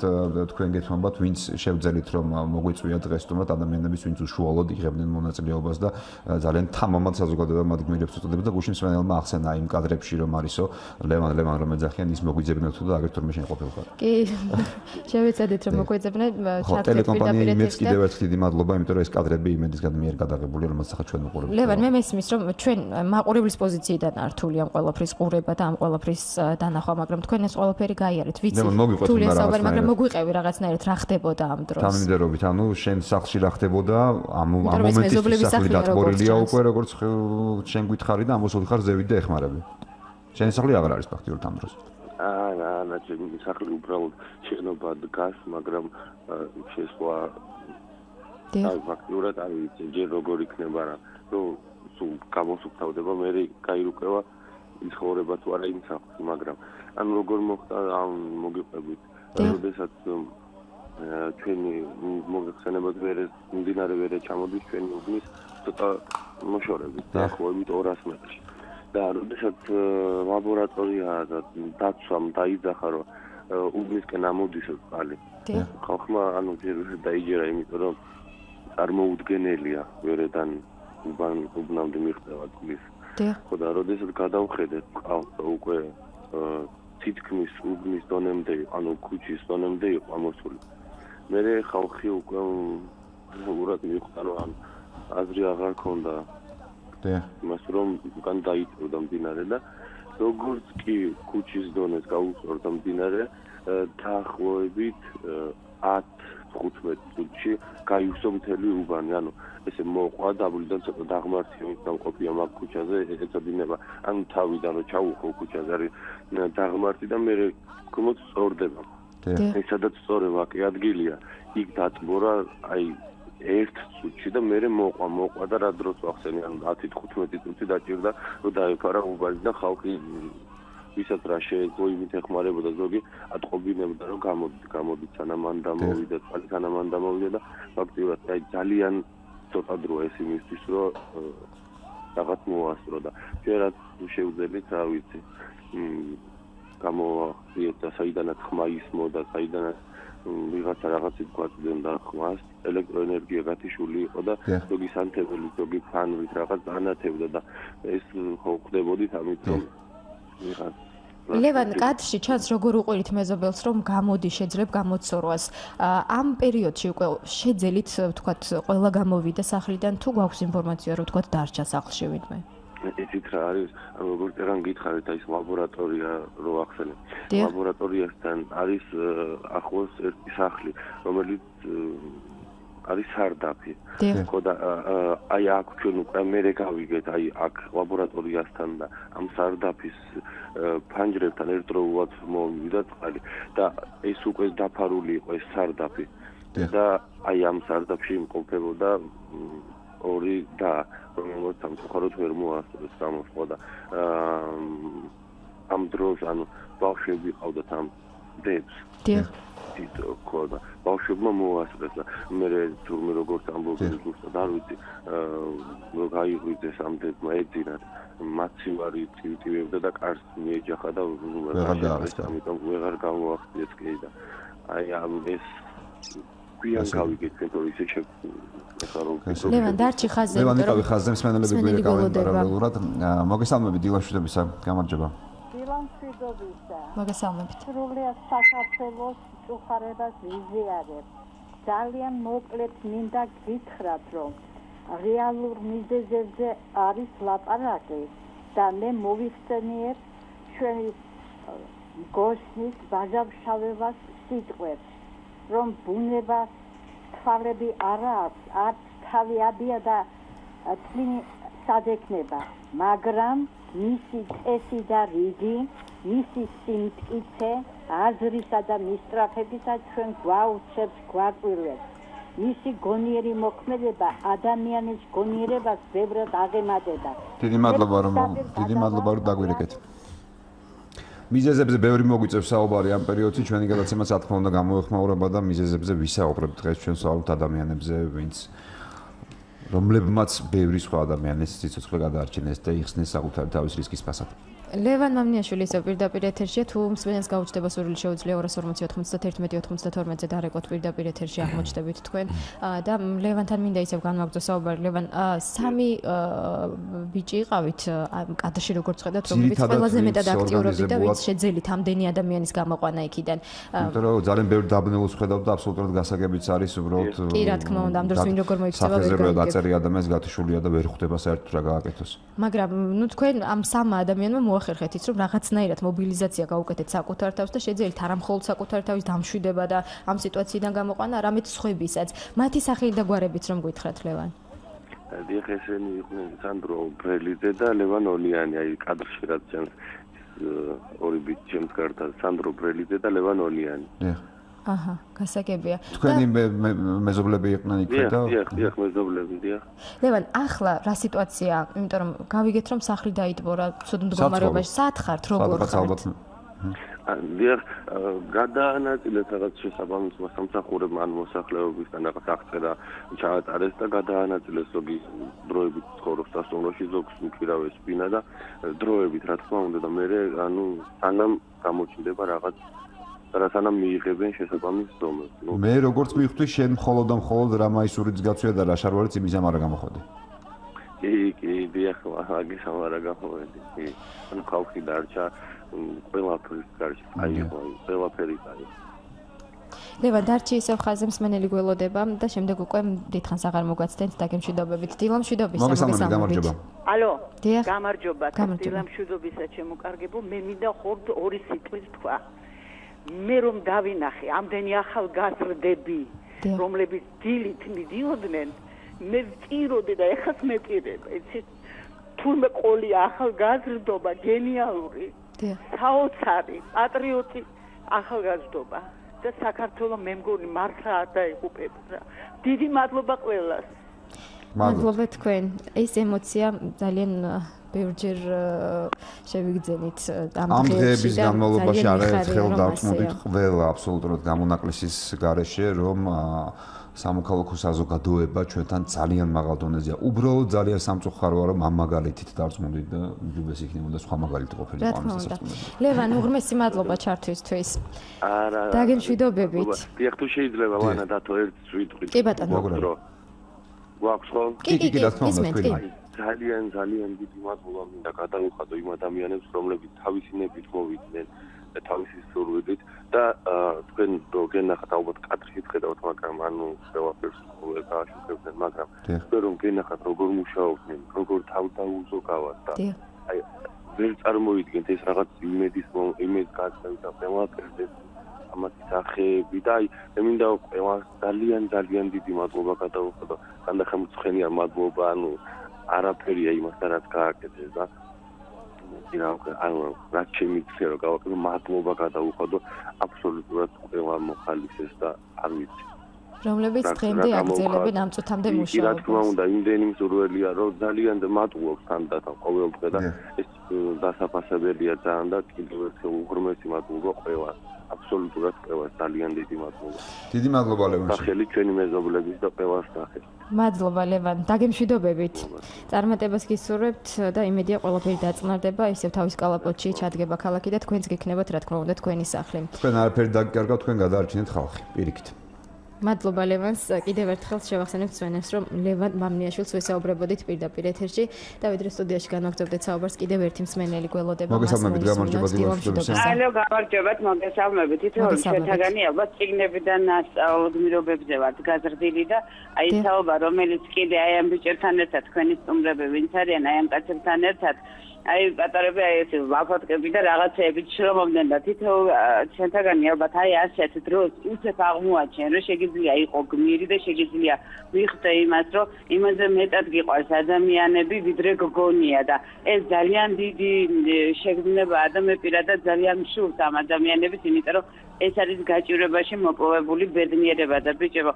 თქვენ გეთმობათ, ვინც შევძელით რომ მოგვიწვია დღეს თუმცა ადამიანების ვინც უშუალოდ იღებდნენ მონაწილეობას და ძალიან თამამად საზოგადოება მათ გმირებს უწოდებდა და გუშინ მსმენელმა ახსენა იმ კადრებში რომ არისო ლევან რომ ეძახიან ის მოგვიძებნეთ თუ და აგერ თორმე შენ ყოფილიყარ. კი. შევეცადეთ რომ მოგვიძებნეთ ჩატეთ ტელეკომპანია იმედს კიდევ ერთხელ დიდი მადლობა, იმიტომ რომ ეს კადრები იმედისგან მიერ გადაღებულია, რომელსაც ახლა ჩვენ უყურებთ. ლევან, მე მესმის რომ ჩვენ მაყურებლის პოზიციიდან არ რთული ამ ყველაფრის ყურება და ამ ყველაფრის დანახვა, მაგრამ თქვენ ეს ყველაფერი გაიარეთ, ვიცი. რთულია საუბარი, მაგრამ მოგვიყევი რაღაცნაირად რა ხდებოდა ამ დროს. თანმიმდევრობით, ანუ შენ სახლში რა ხდებოდა, ამ მომენტის სახლი დატბორილია უკვე, როგორც შენ გითხარი და ამოსული ხარ ზევით და ეხმარები. შენი სახლი აღარ არის ფაქტიურად ამ დროს. არა, ჩემი სახლი უბრალოდ შენობა დგას, მაგრამ შესვლა ფაქტიურად არ ვიცი, ჯერ როგორ იქნება რა. ნუ სულ გამოსუფთავდება, მე გაირუკვევა ცხოვრება თუ არა იმ სახლში, მაგრამ ანუ როგორ მოხდა ამ მოგიყვებით. როდესაც ჩვენი მოგხსენებათ მდინარე ვერე ჩამოდის ჩვენი უბნის ცოტა მოშორებით, დაახლოებით 200 მეტრში. და როდესაც ლაბორატორია და დაცვამ დაიძახა, რომ უბნისკენ ამოდის წყალი. ხალხმა ანუ დაიჯერა, იმიტომ რომ წარმოუდგენელია ვერედან უბნამდე მიღწევა წყლის. ხო და როდესაც გადავხედეთ უკვე თითქმის უბნის დონემდე, ანუ ქუჩის დონემდე იყო ამოსული. მე ხალხი უკვე ურად მიხვდა, რომ აზრი აღარ ქონდა. მას რომ უკან დაიწევდა მდინარე და როგორც კი ქუჩის დონეს გაუწევდა მდინარე, დაახლოებით 10-15 წუთში გაივსო მთელი უბანი, ანუ ესე მოყვა დაბლიდან ცოტა დაღმართი დამყოფია მაგ ქუჩაზე, ეცოდინება, ანუ თავიდან რომ ჩაუხო ქუჩაზე არის დაღმართი და მე გმოთ სწორდება. ეს სადაც სწორება კი ადგილია, იქ დატბორა, აი ერთ წუთში და მე მოყვა და რა დროს ვახსენე, ანუ 10-15 წუთი დაჭირდა, რომ დაეფარა უბანი და ხალხი ვისაც რა შეეძლო იმით ეხმარებოდა, ზოგი ატყობინებდა, რომ გამოდით სანამ ან დამოვიდა, წყალი სანამ ან დამოვიდა და ფაქტიურად აი ძალიან ცოტა დროა ეს იმისთვის, რომ რაღაც მოასწრო და შეიძლება შევძელით, რა ვიცი, გამოახლიეთ და საიდანაც ხმა ისმოდა, საიდანაც ვიღაცა რაღაცი გვაწვდენდა ხმას, ელექტროენერგია გათიშული იყო და ზოგი სანთებელი, ზოგი ფანვით რაღაც განათებდა და ეს ხო ხდებოდით, ამიტომ ვიღაც ლევან, კადრში ჩანს როგორ უყურით მეზობელს, რომ გამოდი შეძლებ გამოცორვას. ამ პერიოდში უკვე შეძელით, ვთქვათ, ყველა გამოვიდა სახლიდან, თუ გვაქვს ინფორმაცია, რომ ვთქვათ, დარჩა სახლში ვინმე? იცით რა არის, როგორ წერან გითხარით, აი ეს ლაბორატორია რო ახსენე. ლაბორატორიასთან არის ახლოს ერთი სახლი, რომელიც არის სარდაფი. ხო და აი აქ ჩვენ უკვე მერე გავიგეთ, აი აქ ლაბორატორიასთან და ამ სარდაფის ფანჯრებთან ერთდროულად მოვიდა წყალი და ეს უკვე დაფარული იყო ეს სარდაფი. და აი ამ სარდაფში იმყოფებოდა ორი და რომელიც სამწუხაროდ ვერ მოასწრეს გამოსყვა და ამ დროს ანუ ბავშვები ყავდათ ამ დებს. ხო და ბავშვებმა მოასწრეს და მე თურმე როგორც ამბობენ ზუსტად არ ვიცი რომ გაიღვიძეს ამ დებმა ეძინათ მაცივარი ტივტივებდა და კარს მიეჯახა და ამიტომ ვეღარ გამოახციეს კი და აი ამ ეს გვიან გავიგეთ თქო ისე ლევან დარჩი ხაზზე ლევან იყავი ხაზზე მსმენელები გვერდ გავენ პარალელურად მოგესალმებით დილამშვიდობისა გამარჯობა დილამშვიდობისა მოგესალმებით სრულიად საქართველოს უხარებას ვიზიარებ ძალიან მოკლედ მინდა გითხრათ რომ რეალურ მიზეზებზე არის ლაპარაკი და მე მოვიხსენიებ ჩვენი გოსნის ბაჟავშავებას სიტყვებს რომ ბუნებას თვალები არა აქვს, არც თავი აბია და თლინი სადექნება, მაგრამ მისი წესი და რიგი, მისი სიმტკიცე, აზრისა და მისწრაფებისა ჩვენ გვაუჩებს, გვაკვირვებს. მისი გონიერი მოქმედება ადამიანის გონიერებას ბევრად აღემატება. დიდი მადლობა რომ დაგვირეკეთ. მიზეზებზე ბევრი მოგვიწევს საუბარი ამ პერიოდში ჩვენი გადაცემაც რა თქმა უნდა გამოეხმაურება და მიზეზებზე ვისაუბრებთ დღეს ჩვენ საუბრობთ ადამიანებზე ვინც რომლებმაც ბევრი სხვა ადამიანის სიცოცხლე გადაარჩინეს და იხსნეს საკუთარი თავის რისკის ფასად. ლევან მამნიაშვილი ისევ პირდაპირ ეთერშია თუ მსმენელს გაუჩნდება სურვილი შეუძლია 240-91-92-92-ზე დარეკოთ პირდაპირ ეთერში აღმოჩნდებით თქვენ და ლევანთან მინდა ისევ განვაგრძო საუბარი ლევან სამი ბიჭი იყავით კადრში როგორც ხედავთ რომლებიც ყველაზე მეტად აქტიურობდით და ვინც შეძელით ამდენი ადამიანის გამოყვანა იქიდან იმიტომ რომ ძალიან ბევრი დაბნელოს ხედავთ და აბსოლუტურად გასაგებიც არის უბრალოდ კი რა თქმა უნდა ამ დროს ვინ როგორ მოიქცევა ვერ გაწერი ადამიანს გათიშულია და ვერ ხვდება საერთოდ რა გააკეთოს მაგრამ ნუ თქვენ ამ სამმა ადამიანმა მოახერხეთ ის რომ რაღაცნაირად მობილიზაცია გაუკეთეთ საკუთარ თავს და შეძელით არა მხოლოდ საკუთარ თავის დამშვიდება და ამ სიტუაციიდან გამოყვანა, არამედ სხვებისაც. მათი სახელი და გვარებიც რომ გითხრათ ლევან. დიახ, ესენი იყვნენ სანდრო ბრელიძე და ლევან ოლიანი, აი კადრში რაც ჩანს ორი ბიჭი ჩემს გარდა, სანდრო ბრელიძე და ლევან ოლიანი. დიახ. აჰა, გასაგებია. თქვენი მეზობლები იყვნენ იქ და დიახ, მეზობლები, დიახ. ლევან, ახლა რა სიტუაცია? იმიტომ რომ გავიგეთ რომ სახლი დაიტბორა, ცუდ მდგომარეობაში. სად ხართ, როგორ ხართ? დიახ, გადაანაწილეთ რაღაც შესაბამისმა სამსახურებმა ან მოსახლეობისგან რაღაც აღწერა ჩაატარეს და გადაანაწილეს ზოგი დროებით ცხოვრობს სასტუმროში, ზოგს მქირავეს ბინა და დროებით რა თქმა უნდა და მე ანუ სანამ გამოჩნდება რაღაც სანამ მიიღებენ შესაბამის ზომებს. მე როგორც მივხვდი, შენ მხოლოდ და მხოლოდ რა მაისურიც გაწვია და რა შარვალიც იმის ამარა გამოხდი. კი, დიახ, მაგის ამარა გამოხდი. კი, ანუ ხალხი დარჩა ყველაფრის გარშე. აი, ყველაფერი აი. ლევან დარჩი ისევ ხაზზე მსმენელი გველოდება და შემდეგ უკვე დიდხანს აღარ მოგაცდენთ დაგემშვიდობებით. დილამშვიდობისა, მოგესალმებით. ალო, დიახ. გამარჯობა, დილამშვიდობისა ჩემო მე მინდა ხორდ ორი სიტყვის თქვა. მე რომ დავინახე ამდენი ახალგაზრდები რომლებიც დილით მიდიოდნენ მე ვწიროდი და ეხაც მეწირებ იცით თურმე ყოლი ახალგაზრდობა გენიალური საოცარი პატრიოტი ახალგაზრდობა და საქართველოს მე მგონი მართლა არ დაიღუპებდა. დიდი მადლობა ყველას. მადლობა თქვენ. ეს ემოცია ძალიან ბევრჯერ შევიგრძენით ამ დღეების განმავლობაში არაერთხელ დავწმუნდით ყველა აბსოლუტურად გამონაკლისის გარეშე, რომ სამოქალაქო საზოგადოება ჩვენთან ძალიან მაღალ დონეზეა. უბრალოდ ძალიან სამწუხაროა, რომ ამ მაგალითით დავწმუნდით და ჯუბეს იქნებოდა სხვა მაგალითი ყოფილიყო ამ სასწაულებში. ლევან, უღრმესი მადლობა ჩართვისთვის. დაგემშვიდობებით. დიახ, თუ შეიძლება ვანა დათო ერთ ვიტყვით. კი ბატონო. გვაქვს ხო? კი, რა თქმა უნდა, თქვენ. ძალიან დიდი მადლობა მინდა გადავუხადო იმ ადამიანებს, რომლებიც თავისინებით მოვიდნენ და თავისი სურვილით და თქვენ გენახათ ალბათ კადრით ხედავთ, მაგრამ ანუ ყველაფერს ყოველ გააშუქებდნენ, მაგრამ თქვენ რომ გენახათ როგორ მუშაობდნენ, როგორ თავდაუზოგავად და აი ვერ წარმოიდგენთ ეს რაღაც იმედის გაცემა და ყველაფერს ამათი სახეები და აი მე მინდა ყველას ძალიან დიდი მადლობა გადავუხადო. განდახემოცხენია მადლობა, ანუ არაფერია იმასთან რაც გააკეთეს და ანუ რაც შემიძლია რომ გავაკეთო მადლობა გადავუხადო აბსოლუტურად ყველა მოხალისეს და არ ვიცი რომლებიც დღემდე აგრძელებენ ამ წუთამდე მუშაობას. რა თქმა უნდა იმდენი მსურველია რომ ძალიან მადლობს თანდათან ყოველდღე და ეს დასაფასებელია ძალიან და კიდევ ერთხელ უღრმესი მადლობა ყველას. აბსოლუტურად ყველას ძალიან დიდი მადლობა. დიდი მადლობა ლევან. სახელი ჩვენი მეზობლების და ყველას სახელი. მადლობა ლევან, დაგემშვიდობებით. წარმატებას გისურვებთ და იმედია ყველაფერი დაწნარდება, ისევ თავის კალაპოტში ჩადგება ქალაქი და თქვენც გიქნებათ რა თქმა უნდა თქვენი სახლი. თქვენ არაფერი დაგიკარგავთ, თქვენ გადაარჩინეთ ხალხი, პირიქით. მადლობა ლევანს, კიდევ ერთხელ შევახსენებთ ჩვენებს, რომ ლევან მამნიაშვილს ვესაუბრებოდით პირდაპირ ეთერში და ვიდრე სტუდიაში განვაგრძობდეთ საუბარს, კიდევ ერთი მსმენელი გველოდება მას. მოგესალმებით, გამარჯობა დილაშვილს. ალო, გამარჯობათ, მოგესალმებით. თითოეული შეთაგანი ალბათ ციგნებიდან გმირობებზე ვართ გაზრდილი და აი საუბა, რომელიც კიდე აი ამ ბიჭებთან ერთად თქვენი სტუმრები ვინც არიან, აი ამ კაცებთან ერთად აი პატარები აი ეს ვაფატკები და რაღაცეები შრომობდნენ და თითოეულ შეთაგანი ალბათ აი ასეთ დროს უცებ აღმოაჩენ რომ შეიძლება იყო გმირი და შეიძლება ვიხდე იმას რომ იმაზე მეტად გიყვარს ადამიანები ვიდრე გგონია და ეს ძალიან დიდი შეგრძნებაა და მე პირადად ძალიან მშურთ ამ ადამიანებს იმიტომ რომ ეს არის გაჭირვებაში მოპოვებული ბედნიერება და ბიჭებო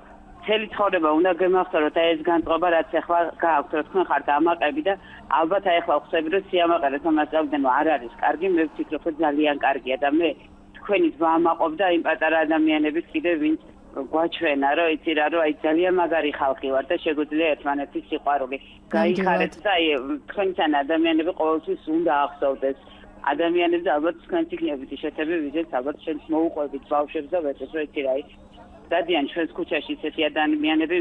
მთელი ცხოვრება უნდა გემახსოვროთ აი ეს განწყობა რაც ახლა გააქვთ რომ თქვენ ხართ ამაყები და ალბათ აი ახლა ხსები რომ სიამაყე რომ მასწავლდნენ არ არის კარგი მე ვფიქრობ რომ ძალიან კარგია და მე თქვენით ვამაყობ და იმ პატარა ადამიანების კიდე ვინც გვაჩვენა რომ იცი რა რომ აი ძალიან მაგარი ხალხი ვარ და შეგვიძლია ერთმანეთის სიყვარული გაიხარეთ და აი თქვენთან ადამიანები ყოველთვის უნდა ახსოვდეს ადამიანებს ალბათ თქვენ ციგნებითი შეთები ვიძეთ ალბათ შენს მოუყვებით ბავშვებს და ვეცეთ რომ იცი რა დადიან ჩვენს ქუჩაში ისეთი ადამიანები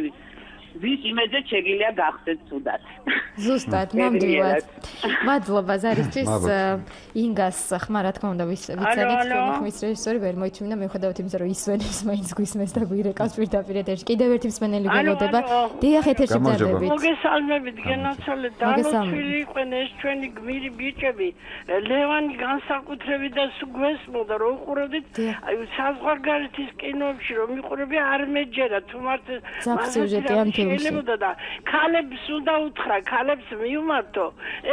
ვის იმედზე შეგიძლია გახსნათ თუდად. ზუსტად, ნამდვილად. მადლობა ზარისთვის ინგას ხმა რა თქმა უნდა ვიცადით თქვენი ხმის რეჟისორი ვერ მოიწმინდა მიუხედავად იმისა რომ ისვენებს მაინც გვისმენს და გვირეკავს პირდაპირ ეთერში. კიდევ ერთი მსმენელი ველოდება. დიახ ეთერში გძარდებით. მოგესალმებით გენაცვალე დანოთვილი იყვნენ ეს ჩვენი გმირი ბიჭები. ლევანი განსაკუთრებით და გვესმოდა რომ უყურებდით აი საზღვარგარეთის კინოებში რომ მიყურები არ მეჯერა თუ მარტო შეიძლება და ქალებს უნდა უთხრა ქალებს მიუმართო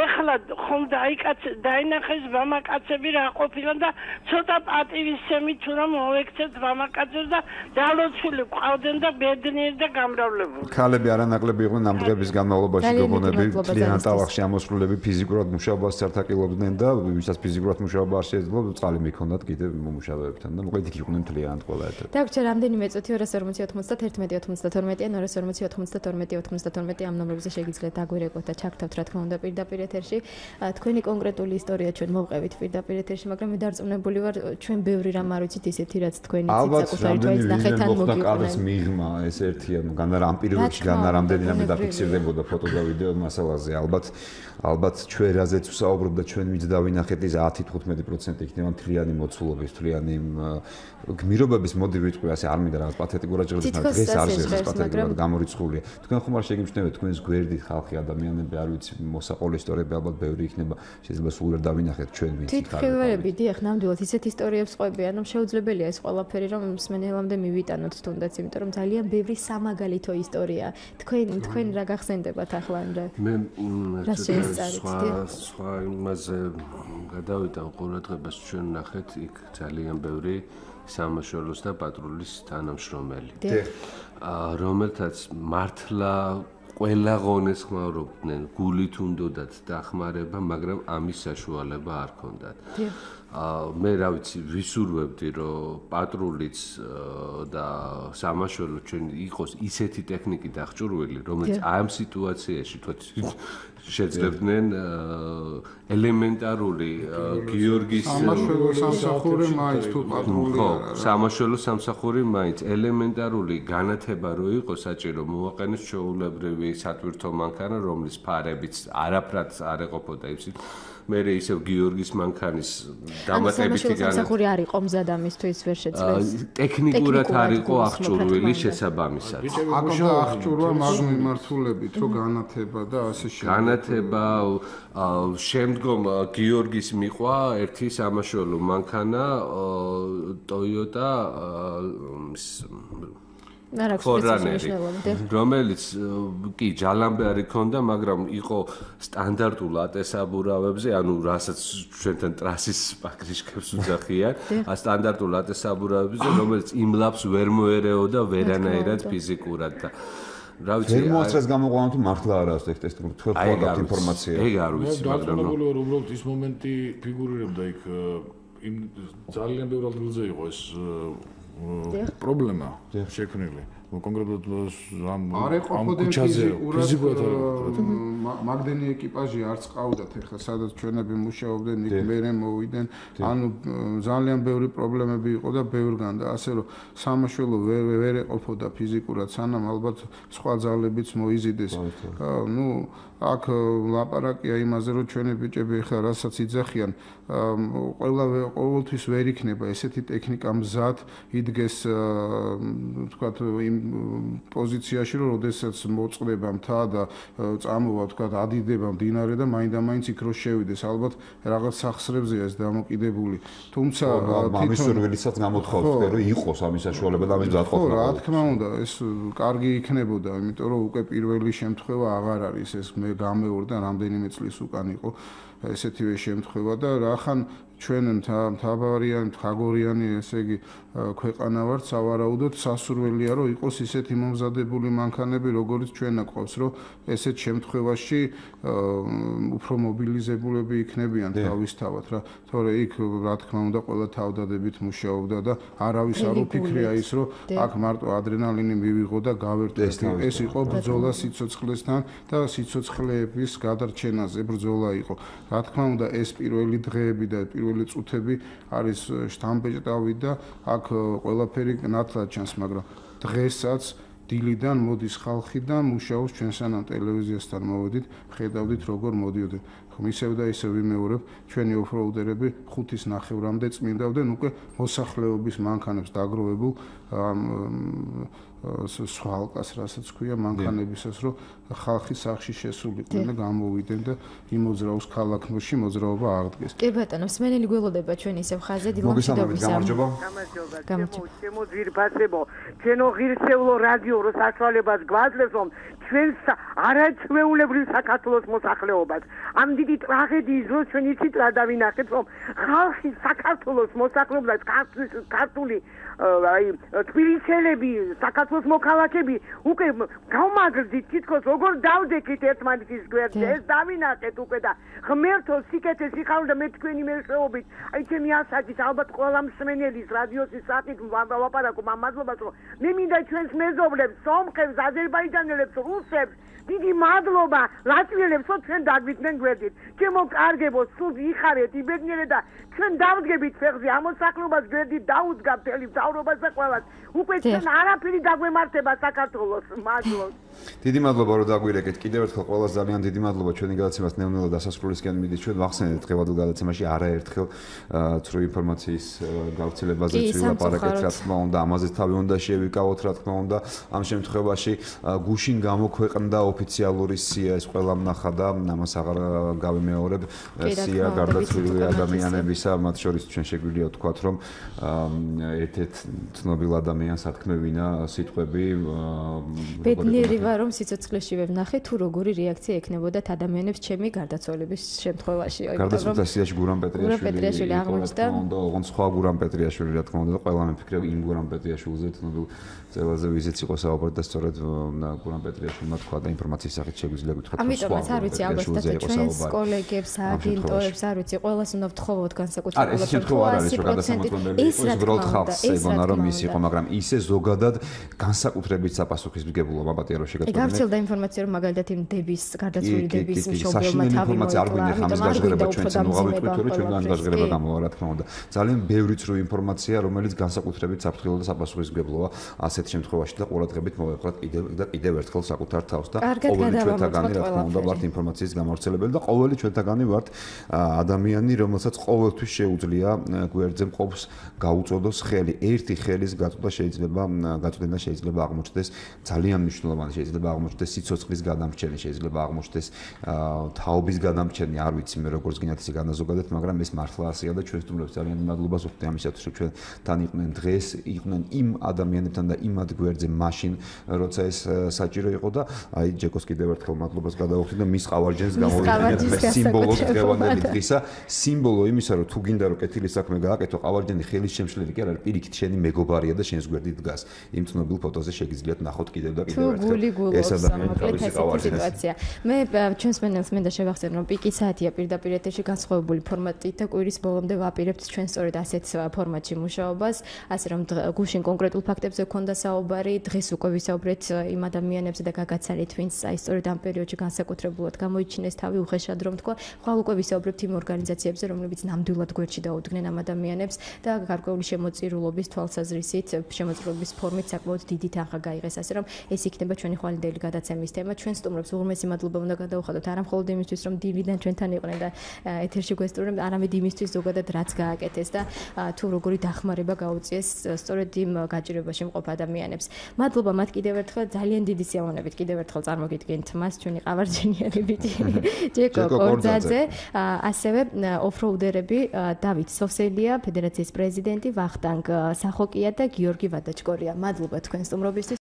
ეხლა ხომ დაინახეს მამაკაცები რა ყოფილან და ცოტა პატივისცემი თუ რა მოვექცეთ მამაკაცებს და დალოცვილი ყავდნენ და ბედნიერი და გამრავლებული ქალები არანაკლები იყვნენ ამ დღეების განმავლობაში გოგონები ძალიან ტალახში ამოსრულები ფიზიკურად მუშაობას სარტაკილობდნენ და ვისაც ფიზიკურად მუშაობა არ შეეძლო წყალი მიქონდათ კიდევ მომუშავეებთან და მოკლედ იქ იყვნენ მთლიანად ყველა ერთად დაგვრჩა რამდენიმე წუთი 240 91 92 240 92 ამ ნომრებზე შეგიძლიათ დაგვირეკოთ და ჩაგთავთ რა თქმა უნდა პირდაპირ ეთერში თქვენი კონკრეტული ისტორია ჩვენ მოვყევით პირდაპირ ეთერში მაგრამ მე დარწმუნებული ვარ ჩვენ ბევრი რამ არ ვიცით ისეთი რაც თქვენი ციცაკუთარი თქვენს ნახეთან მოგიყვნენ მიღმა ეს ერთია განარა ამ პირობებში განარამდენი რამე დაფიქსირდებოდა ფოტო და ვიდეო მასალაზე ალბათ ჩვენ რაზეც ვსაუბრობ და ჩვენ ვიც დავინახეთ ის 10-15% იქნება მთლიანი მოცულობის მთლიანი გმირობების მოდი ვიტყვი ასე არ მინდა რაღაც პათეტიკურად ჟღერდეს მაგრამ დღეს არ ჟღერდეს პათეტიკურად გამორიცხულია თქვენ ხომ არ შეგიმჩნევთ თქვენს გვერდით ხალხი ადამიანები არ ვიცი მოსაყოლე ისტორიები ალბათ ბევრი იქნება შეიძლება სულ ვერ დავინახეთ ჩვენ ვინც ხართ თითქმის დიახ ნამდვილად ისეთ ისტორიებს ყვებიან რომ შეუძლებელია ეს ყველაფერი რომ მსმენელამდე მივიტანოთ თუნდაც იმიტომ რომ ძალიან ბევრი სამაგალითო ისტორია თქვენ რა გახსენდებათ ახლა მე სხვა იმაზე გადავიტან ყურადღებას ჩვენ ნახეთ იქ ძალიან ბევრი სამაშველოს და პატრულის თანამშრომელი. რომელთაც მართლა ყველა ღონეს ხმაურობდნენ, გულით უნდოდათ დახმარება, მაგრამ ამის საშუალება არ ჰქონდათ. მე რა ვიცი, ვისურვებდი, რომ პატრულიც და სამაშველო ჩვენ იყოს ისეთი ტექნიკით აღჭურვილი, რომელიც ამ სიტუაციაში შეძლებდნენ ელემენტარული გიორგის სამაშველო სამსახური მაინც თუ პატრული სამაშველო სამსახური მაინც ელემენტარული განათება რო იყოს საჭირო მოაყენოს ჩვეულებრივი სატვირთო მანქანა, რომლის ფარებიც არაფრად არ ეყოფოდა იცით მე ისევ გიორგის მანქანის დამატებითი განათება არ იყო მზად ამისთვის ვერ შეძლეს ტექნიკურად არ იყო აღჭურვილი შესაბამისად აკდა აღჭურვა მაგ მიმართულებით რომ განათება და ასე შემდეგ განათება შემდგომ გიორგის მიყვა ერთი სამაშველო მანქანა Toyota რომელიც კი ჯალამბე ქონდა, მაგრამ იყო სტანდარტულ ატესაბურავებზე, ანუ რასაც ჩვენთან ტრასის პაკრიშკებს უძახიან, სტანდარტულ ატესაბურავებზე, რომელიც იმ ლაპს ვერ მოერეოდა ვერანაირად ფიზიკურად და რა ვიცი, ვერ მოასწრეს გამოყვანა თუ მართლა არა ეს ტესტი, თქვენ ხვალ ინფორმაცია. ეგ არ ვიცი, მაგრამ უბრალოდ ის მომენტი ფიგურირებდა იქ იმ ძალიან ბევრ ადგილზე იყო ეს პრობლემა შექმნილი. კონკრეტულად ამ ქუჩაზე ფიზიკურად მაგდენი ეკიპაჟი არც ყავდათ ეხლა სადაც ჩვენები მუშაობდნენ იქ მერე მოვიდნენ ანუ ძალიან ბევრი პრობლემები იყო და ბევრგან და ასე რომ სამაშველო ვერ ეყოფოდა ფიზიკურად სანამ ალბათ სხვა ძალებიც მოიზიდეს ნუ აქ ლაპარაკია იმაზე რომ ჩვენი ბიჭები ეხლა რასაც იძახიან ყოველთვის ვერ იქნება ესეთი ტექნიკა მზად იდგეს თქვათ იმ პოზიციაში რომ შესაძაც მოწყდება მთა და წამოვა თქვათ ადიდება მდინარე და მაინდა-მაინც იქ რო შევიდეს ალბათ რაღაც სახსრებზეა ეს დამოკიდებული თუმცა ამის სურვილისაც გამოთხოვთ რომ იყოს ამის საშუალება და ამის დაწყობა რა თქმა უნდა ეს კარგი იქნებოდა იმიტომ რომ უკვე პირველი შემთხვევა აღარ არის ეს მე გამეორდა რამდენიმე წლის უკან იყო ესეთივე შემთხვევა და რახან ჩვენ მთავარიანი ხაგორიანი ესე იგი ქვეყანა ვართ სავარაუდოდ სასურველია რომ იყოს ისეთი მომზადებული მანქანები როგორც ჩვენ აყავს რომ ესეთ შემთხვევაში უფრო მობილიზებულები იქნებიან თავისთავად რა თორე იქ რა თქმა უნდა ყველა თავდადებით მუშაობდა და არავის არ უფიქრია ის რომ აქ მარტო ადრენალინი მივიღო და გავერთო ეს იყო ბრძოლა სიცოცხლესთან და სიცოცხლეების გადარჩენაზე ბრძოლა იყო რა თქმა უნდა ეს პირველი დღეები და პირველი წუთები არის შთამბეჭდავი და აქ ყველაფერი ნათლად ჩანს, მაგრამ დღესაც დილიდან მოდის ხალხი და მუშაობს ჩვენ სანამ ტელევიზიასთან მოვედით, ხედავდით როგორ მოდიოდნენ. ხომ ისევ და ისევ ვიმეორებ, ჩვენი ოფროუდერები 5:09-მდე წმინდავდნენ უკვე მოსახლეობის მანქანებს დაგროვებულ სვალკას, რასაც ქვია მანქანებისას, რომ ხალხი სახში შესულიყვნენ და გამოვიდნენ და იმოძრაოს ქალაქში მოძრაობა აღდგეს. კი ბატონო, სმენელი გველოდება ჩვენ ისევ ხაზე დილამშვიდობის გამარჯობა. ჩემო ძვირფასებო, ჩვენო ღირსეულო რადიო რო საშუალებას გვაძლევს, რომ ჩვენს არაჩვეულებრივ საქართველოს მოსახლეობას ამ დიდი ტრაგედიის დროს ჩვენ იცით რა დავინახეთ, რომ ხალხი საქართველოს მოსახლეობას ქართული აი თბილისელები საქართველოს მოქალაქეები უკვე გავმაგრძით თითქოს როგორ დავდექით ერთმანეთის გვერდზე ეს დავინახეთ უკვე და ღმერთო სიკეთე სიხარულა მე თქვენი მეშვეობით აი ჩემი ასაკის ალბათ ყველა მსმენელის რადიოსის საკითხ ვაპარაკო მადლობას რომ მე მინდა ჩვენს მეზობლებს სომხებს აზერბაიჯანელებს რუსებს დიდი მადლობა ლატვიელებს რომ ჩვენ დაგვიდნენ გვერდით ჩემო კარგებო სულ იხარეთ იბედნიერეთ და ჩვენ დავდგებით ფეხზე ამოსახლობას გვერდით დაუძგა მთელი მთავრობას და ყველას უკვე ჩვენ არაფერი დაგვემართება საქართველოს მადლობა დიდი მადლობა რომ დაგვირეკეთ კიდევ ერთხელ ყველას ძალიან დიდი მადლობა ჩვენი გადაცემას ნევნელა დასასრულისკენ მიდით ჩვენ ვახსენეთ დღევანდელ გადაცემაში არაერთხელ ცრუ ინფორმაციის გავრცელებაზე ვილაპარაკეთ რა თქმა უნდა ამაზე თავი უნდა შევიკავოთ რა თქმა უნდა ამ შემთხვევაში გუშინ გამოქვეყნდა ოფიციალური სია ეს ყველამ ნახა და ამას აღარ გავიმეორებ სია გარდაცვლილი ადამიანებისა მათ შორის ჩვენ შეგვიძლია ვთქვათ რომ ერთ-ერთ ცნობილ ადამიანს ათქმევინა სიტყვები ბედნიერი ითვლება, რომ სიცოცხლეშივე ვნახე თუ როგორი რეაქცია ექნებოდა ადამიანებს ჩემი გარდაცვალების შემთხვევაში. გარდაცვალების სიაში გურამ პეტრიაშვილი აღმოჩნდა. ოღონდ სხვა გურამ პეტრიაშვილი რა თქმა უნდა, ყველა მიფიქრებ იმ გურამ პეტრიაშვილზე, თუნდაც წელაზე ვიზიც იყო საუბარი და სწორედ გურამ პეტრიაშვილმა თქვა და ინფორმაციის სახით შეგვიძლია გითხრათ, რომ სხვა. ამიტომაც არ ვიცი ალბათ და ჩვენს კოლეგებს, აგენტოებს არ ვიცი, ყველას უნდა ვთხოვოთ განსაკუთრებულად ეს შემთხვევა არ არის, რომ გადასამართლებელი იყო, ეს უბრალოდ ხალხს ეგონა რომ ის იყო, მაგრამ ისე ზოგადად განსაკუთრებით საპასუხისმგებლობა პატიარო შეგაწყვეტინა. გავრცელდა ინფორმაცია, რომ მაგალითად იმ დების გარდაცვლილი დების მშობელმა თავი მოიწვა. არ გვინდა ხამის გაჟღერება ჩვენც მოავიტყვით, რომ ჩვენგან გაჟღერება გამოვა, რა თქმა უნდა. ძალიან ბევრი ცრუ ინფორმაცია, რომელიც განსაკუთრებით საფრთხილო და საპასუხისმგებლოა ასეთ შემთხვევაში და ყურადღებით მოვეყრათ კიდევ ერთხელ საკუთარ თავს და ყოველი ჩვენთაგანი რა თქმა უნდა ვართ ინფორმაციის გამავრცელებელი და ყოველი ჩვენთაგანი ვართ ადამიანი, რომელსაც ყოველთვის შეუძლია გვერდზე მყოფს გაუწოდოს ხელი. ერთი ხელის გაწოდნა შეიძლება აღმოჩნდეს ძალიან მნიშვნელოვანი, შეიძლება აღმოჩნდეს სიცოცხლის გადამრჩენი, შეიძლება აღმოჩნდეს თაობის გადამრჩენი, არ ვიცი მე როგორც გინათ ისე განაზოგადეთ, მაგრამ ეს მართლა ასეა და ჩვენ სტუმრებს ძალიან მადლობას ვუხდით ამისათვის, რომ ჩვენ თან იყვნენ დღეს, იყვნენ იმ ადამიანებთან და იმ ადგილზე მაშინ, როცა ეს საჭირო იყო და აი ჯეკოს კიდევ ერთხელ მადლობას გადავუხდით და მის ყავარჯენს გამოვიყენეთ სიმბოლოს დღევანდელი დღისა, სიმბოლო იმისა, რომ თუ გინდა რომ კეთილი საქმე გააკეთო, ყავარჯენი ხელის შემშლელი კი არ არის, პირიქით შენი მეგობარია და შენს გვერდით დგას. იმ ცნობილ ფოტოზე შეგიძლიათ ნახოთ კიდევ და კიდევ ერთხელ ეს ადამიანი თავისი სიტუაცია. მე ჩვენს მენელს მინდა შევახსენო, რომ პიკი საათია პირდაპირ ეთერში განსხვავებული ფორმატით და კვირის ბოლომდე ვაპირებთ ჩვენ სწორედ ასეთ ფორმატში მუშაობას, ასე რომ გუშინ კონკრეტულ ფაქტებზე გქონდა საუბარი, დღეს უკვე ვისაუბრეთ იმ ადამიანებზე და გაგაცარით, ვინც აი სწორედ ამ პერიოდში განსაკუთრებულად გამოიჩინეს თავი უხეშად რომ თქვა, ხვალ უკვე ვისაუბრებთ იმ ორგანიზაციებზე, რომლებიც ნამდვილად გვერდში დაუდგნენ ამ ადამიანებს და გარკვეული შემოწირულობის თვალსაზრისით, შემოწირულობის ფორმით საკმაოდ დიდი თანხა გაიღეს, ასე რომ ეს იქნება ჩვენი ხვალინდელი გადაცემის თემა. ჩვენ სტუმრებს უღრმესი მადლობა უნდა გადავუხადოთ არა მხოლოდ იმისთვის, რომ დილიდან ჩვენთან იყვნენ და ეთერში გვესტუმრებდნენ, არამედ იმისთვის ზოგადად რაც გააკეთეს და თუ როგორი დახმარება გაუწიეს სწორედ იმ გაჭირვებაში მყოფ ადამიანებს. მადლობა მათ კიდევ ერთხელ, ძალიან დიდი სიამოვნებით კიდევ ერთხელ წარმოგიდგენთ მას ჩვენი ყავარჯენიანებით ჯეკო კორძაძე, ასევე ოფროუდერები დავით სოფსელია, ფედერაციის პრეზიდენტი ვახტანგ სახოკია და გიორგი ვადაჩკორია. მადლობა თქვენ სტუმრობისთვის.